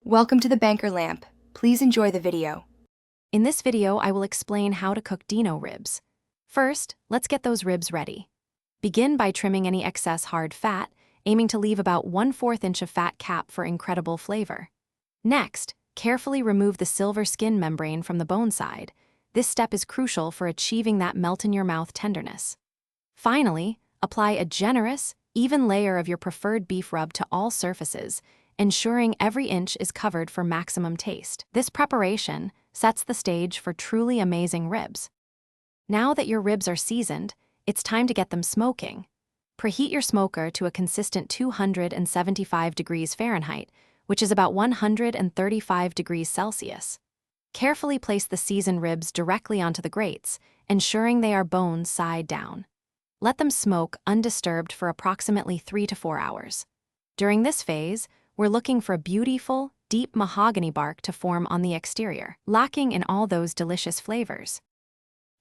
Welcome to the Banker Lamp. Please enjoy the video. In this video, I will explain how to cook Dino ribs. First, let's get those ribs ready. Begin by trimming any excess hard fat, aiming to leave about 1/4 inch of fat cap for incredible flavor. Next, carefully remove the silver skin membrane from the bone side. This step is crucial for achieving that melt-in-your-mouth tenderness. Finally, apply a generous, even layer of your preferred beef rub to all surfaces, ensuring every inch is covered for maximum taste. This preparation sets the stage for truly amazing ribs. Now that your ribs are seasoned, it's time to get them smoking. Preheat your smoker to a consistent 275 degrees Fahrenheit, which is about 135 degrees Celsius. Carefully place the seasoned ribs directly onto the grates, ensuring they are boned side down. Let them smoke undisturbed for approximately 3 to 4 hours. During this phase, we're looking for a beautiful, deep mahogany bark to form on the exterior, lacking in all those delicious flavors.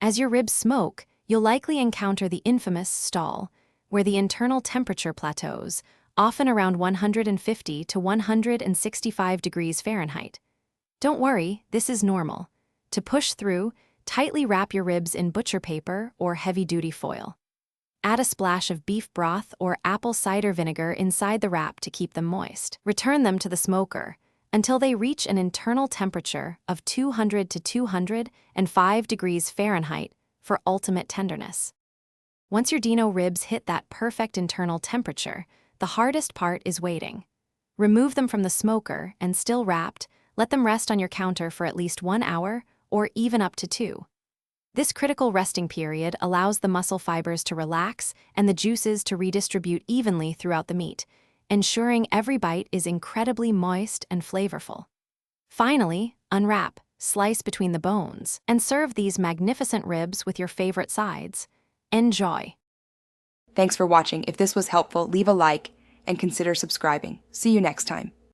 As your ribs smoke, you'll likely encounter the infamous stall, where the internal temperature plateaus, often around 150 to 165 degrees Fahrenheit. Don't worry, this is normal. To push through, tightly wrap your ribs in butcher paper or heavy-duty foil. Add a splash of beef broth or apple cider vinegar inside the wrap to keep them moist. Return them to the smoker until they reach an internal temperature of 200 to 205 degrees Fahrenheit for ultimate tenderness. Once your Dino ribs hit that perfect internal temperature, the hardest part is waiting. Remove them from the smoker and, still wrapped, let them rest on your counter for at least 1 hour or even up to 2. This critical resting period allows the muscle fibers to relax and the juices to redistribute evenly throughout the meat, ensuring every bite is incredibly moist and flavorful. Finally, unwrap, slice between the bones, and serve these magnificent ribs with your favorite sides. Enjoy! Thanks for watching. If this was helpful, leave a like and consider subscribing. See you next time.